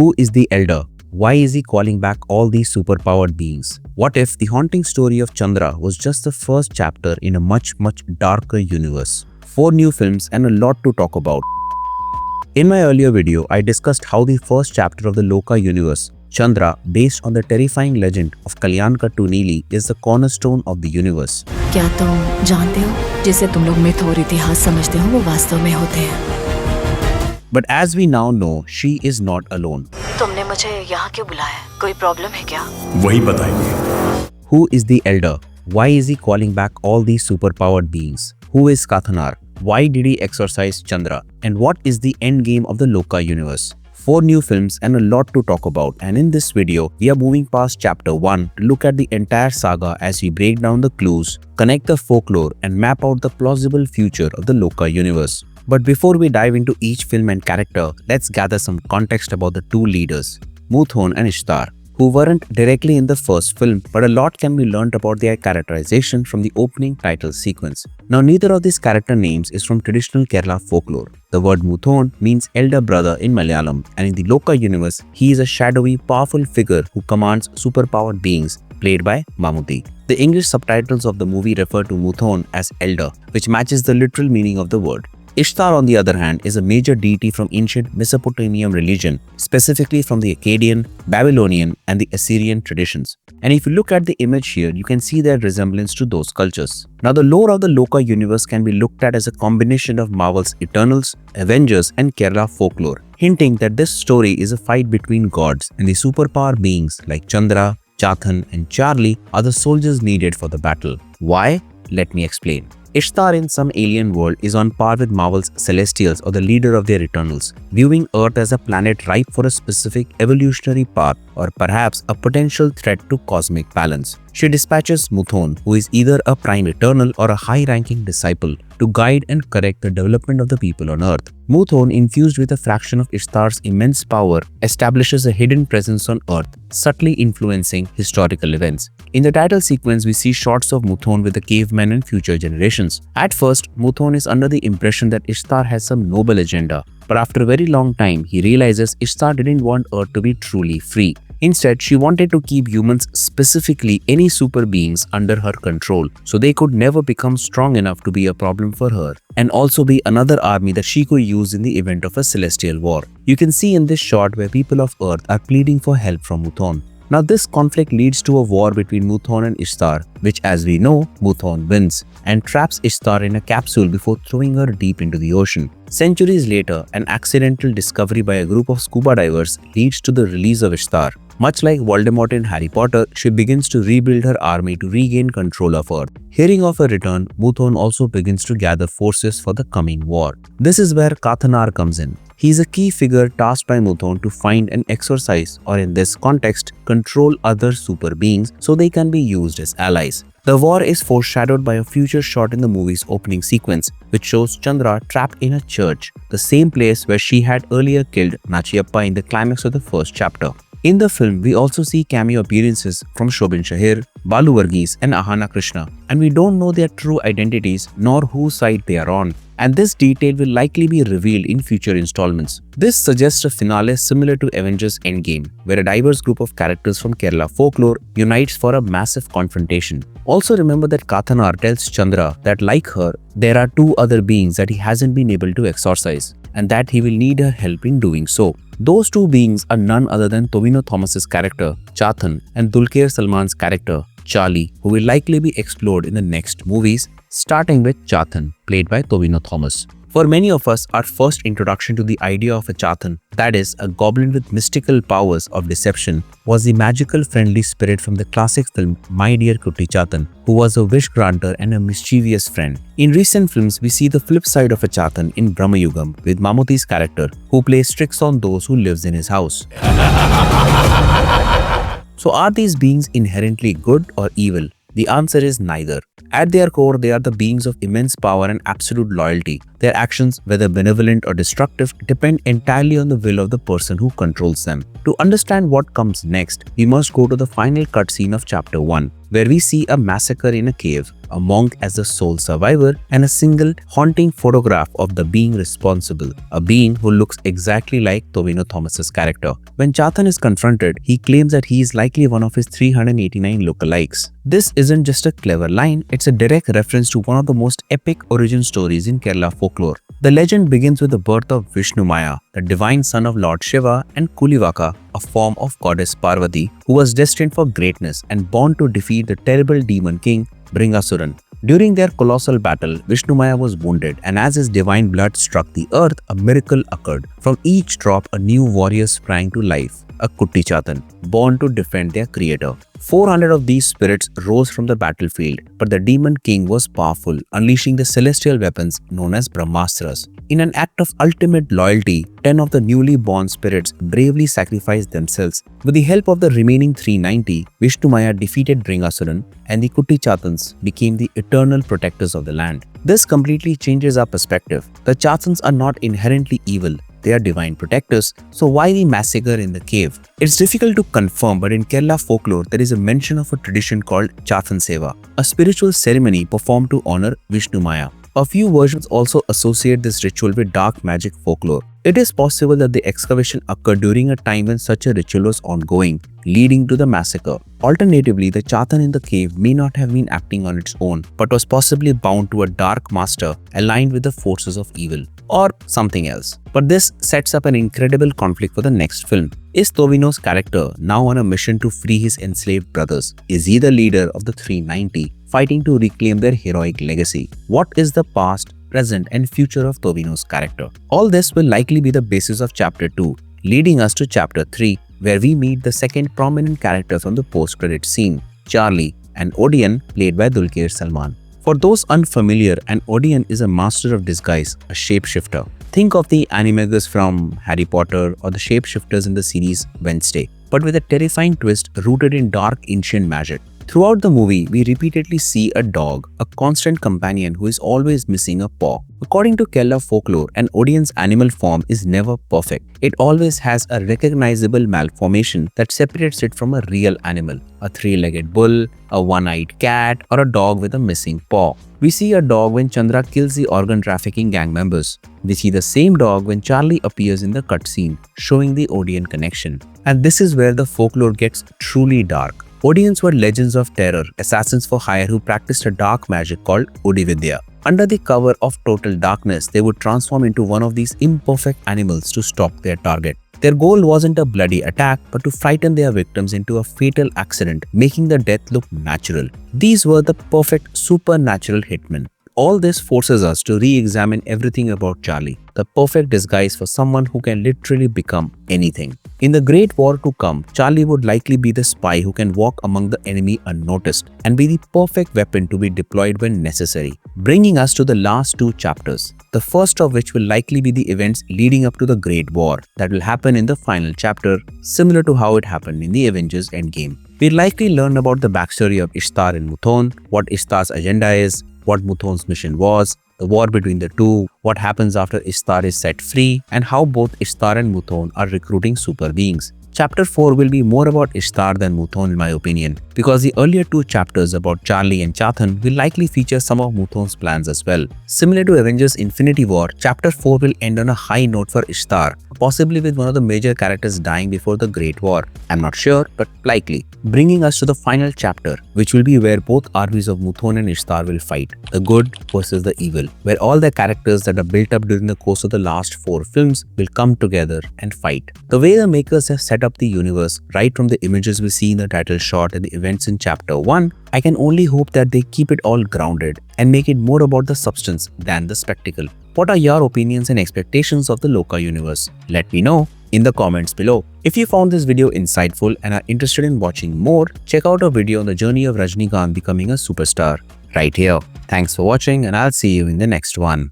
Who is the Elder? Why is he calling back all these superpowered beings? What if the haunting story of Chandra was just the first chapter in a much darker universe? 4 new films and a lot to talk about. In my earlier video, I discussed how the first chapter of the Lokah universe, Chandra, based on the terrifying legend of Kaliyankattu Neeli, is the cornerstone of the universe. क्या तुम जानते हो जिसे तुम लोग myth और इतिहास समझते हो वो वास्तव में होते हैं? But as we now know, she is not alone. तुमने मुझे यहाँ क्यों बुलाया? कोई प्रॉब्लम है क्या? वही बताएंगे. Who is the Elder? Why is he calling back all these superpowered beings? Who is Kathanar? Why did he exorcise Chandra? And what is the end game of the Lokah universe? 4 new films and a lot to talk about, and in this video, we are moving past chapter 1 to look at the entire saga as we break down the clues, connect the folklore, and map out the plausible future of the Lokah universe. But before we dive into each film and character, let's gather some context about the two leaders, Moothon and Ishtar, who weren't directly in the first film, but a lot can be learned about their characterization from the opening title sequence. Now, neither of these character names is from traditional Kerala folklore. The word Moothon means elder brother in Malayalam, and in the Lokah universe, he is a shadowy, powerful figure who commands superpowered beings, played by Mammootty. The English subtitles of the movie refer to Moothon as elder, which matches the literal meaning of the word. Ishtar, on the other hand, is a major deity from ancient Mesopotamian religion, specifically from the Akkadian, Babylonian, and the Assyrian traditions. And if you look at the image here, you can see their resemblance to those cultures. Now, the lore of the Lokah universe can be looked at as a combination of Marvel's Eternals, Avengers, and Kerala folklore, hinting that this story is a fight between gods, and the superpower beings like Chandra, Chathan, and Charlie are the soldiers needed for the battle. Why? Let me explain. Ishtar in some alien world is on par with Marvel's Celestials or the leader of their Eternals, viewing Earth as a planet ripe for a specific evolutionary path or perhaps a potential threat to cosmic balance. She dispatches Moothon, who is either a prime Eternal or a high-ranking disciple, to guide and correct the development of the people on Earth. Moothon, infused with a fraction of Ishtar's immense power, establishes a hidden presence on Earth, subtly influencing historical events. In the title sequence, we see shots of Moothon with the cavemen and future generations. At first, Moothon is under the impression that Ishtar has some noble agenda, but after a very long time, he realizes Ishtar didn't want Earth to be truly free. Instead, she wanted to keep humans, specifically any super beings, under her control, so they could never become strong enough to be a problem for her, and also be another army that she could use in the event of a celestial war. You can see in this shot where people of Earth are pleading for help from Moothon. Now, this conflict leads to a war between Moothon and Ishtar, which, as we know, Moothon wins and traps Ishtar in a capsule before throwing her deep into the ocean. Centuries later, an accidental discovery by a group of scuba divers leads to the release of Ishtar. Much like Voldemort in Harry Potter, she begins to rebuild her army to regain control of Earth. Hearing of her return, Moothon also begins to gather forces for the coming war. This is where Kathanar comes in. He is a key figure tasked by Moothon to find and exorcise, or in this context, control other super beings so they can be used as allies. The war is foreshadowed by a future shot in the movie's opening sequence, which shows Chandra trapped in a church, the same place where she had earlier killed Nachiyappa in the climax of the first chapter. In the film, we also see cameo appearances from Shobin Shahir, Balu Varghese, and Ahana Krishna, and we don't know their true identities nor whose side they are on, and this detail will likely be revealed in future installments. This suggests a finale similar to Avengers Endgame, where a diverse group of characters from Kerala folklore unites for a massive confrontation. Also remember that Kathanar tells Chandra that, like her, there are 2 other beings that he hasn't been able to exorcise, and that he will need her help in doing so. Those 2 beings are none other than Tovino Thomas's character, Chathan, and Dulquer Salman's character, Charlie, who will likely be explored in the next movies, starting with Chathan, played by Tovino Thomas. For many of us, our first introduction to the idea of a Chathan, that is, a goblin with mystical powers of deception, was the magical friendly spirit from the classic film My Dear Kutti Chathan, who was a wish granter and a mischievous friend. In recent films, we see the flip side of a Chathan in Brahmayugam with Mammootty's character, who plays tricks on those who lives in his house. So are these beings inherently good or evil? The answer is neither. At their core, they are the beings of immense power and absolute loyalty. Their actions, whether benevolent or destructive, depend entirely on the will of the person who controls them. To understand what comes next, we must go to the final cutscene of chapter 1. where we see a massacre in a cave, a monk as the sole survivor, and a single haunting photograph of the being responsible, a being who looks exactly like Tovino Thomas's character. When Chathan is confronted, he claims that he is likely one of his 389 lookalikes. This isn't just a clever line, it's a direct reference to one of the most epic origin stories in Kerala folklore. The legend begins with the birth of Vishnu Maya, the divine son of Lord Shiva, and Kulivaka, a form of goddess Parvati, who was destined for greatness and born to defeat the terrible demon king Bringasuran. During their colossal battle, Vishnu Maya was wounded, and as his divine blood struck the earth, a miracle occurred. From each drop, a new warrior sprang to life, a Kutti Chathan, born to defend their creator. 400 of these spirits rose from the battlefield, but the demon king was powerful, unleashing the celestial weapons known as Brahmastras. In an act of ultimate loyalty, 10 of the newly born spirits bravely sacrificed themselves. With the help of the remaining 390, Vishnu Maya defeated Bringasuran, and the Kutti Chathans became the eternal protectors of the land. This completely changes our perspective. The Chathans are not inherently evil. They are divine protectors, so why the massacre in the cave? It's difficult to confirm, but in Kerala folklore, there is a mention of a tradition called Chathan Seva, a spiritual ceremony performed to honor Vishnu Maya. A few versions also associate this ritual with dark magic folklore. It is possible that the excavation occurred during a time when such a ritual was ongoing, leading to the massacre. Alternatively, the Chathan in the cave may not have been acting on its own, but was possibly bound to a dark master aligned with the forces of evil, or something else. But this sets up an incredible conflict for the next film. Is Tovino's character now on a mission to free his enslaved brothers? Is he the leader of the 390, fighting to reclaim their heroic legacy? What is the past, present, and future of Tovino's character? All this will likely be the basis of Chapter 2, leading us to Chapter 3, where we meet the second prominent character from the post-credit scene, Charlie, an Odiyan played by Dulquer Salman. For those unfamiliar, an Odiyan is a master of disguise, a shapeshifter. Think of the animagus from Harry Potter or the shapeshifters in the series Wednesday, but with a terrifying twist rooted in dark ancient magic. Throughout the movie, we repeatedly see a dog, a constant companion who is always missing a paw. According to Kerala folklore, an Odiyan's animal form is never perfect. It always has a recognizable malformation that separates it from a real animal, a three-legged bull, a one-eyed cat, or a dog with a missing paw. We see a dog when Chandra kills the organ trafficking gang members. We see the same dog when Charlie appears in the cutscene, showing the Odiyan connection. And this is where the folklore gets truly dark. Odiyans were legends of terror, assassins for hire who practiced a dark magic called Odividya. Under the cover of total darkness, they would transform into one of these imperfect animals to stop their target. Their goal wasn't a bloody attack, but to frighten their victims into a fatal accident, making the death look natural. These were the perfect supernatural hitmen. All this forces us to re-examine everything about Charlie, the perfect disguise for someone who can literally become anything. In the Great War to come, Charlie would likely be the spy who can walk among the enemy unnoticed and be the perfect weapon to be deployed when necessary, bringing us to the last two chapters, the first of which will likely be the events leading up to the Great War that will happen in the final chapter, similar to how it happened in the Avengers Endgame. We'll likely learn about the backstory of Ishtar and Moothon, what Ishtar's agenda is, what Moothon's mission was, the war between the two, what happens after Ishtar is set free, and how both Ishtar and Moothon are recruiting super beings. Chapter 4 will be more about Ishtar than Moothon in my opinion, because the earlier two chapters about Charlie and Chathan will likely feature some of Moothon's plans as well. Similar to Avengers Infinity War, Chapter 4 will end on a high note for Ishtar, possibly with one of the major characters dying before the Great War. I'm not sure, but likely. Bringing us to the final chapter, which will be where both armies of Moothon and Ishtar will fight, the good versus the evil, where all the characters that are built up during the course of the last 4 films will come together and fight. The way the makers have set up the universe, right from the images we see in the title shot and the events in Chapter 1, I can only hope that they keep it all grounded and make it more about the substance than the spectacle. What are your opinions and expectations of the Lokah universe? Let me know in the comments below. If you found this video insightful and are interested in watching more, check out our video on the journey of Rajinikanth becoming a superstar right here. Thanks for watching and I'll see you in the next one.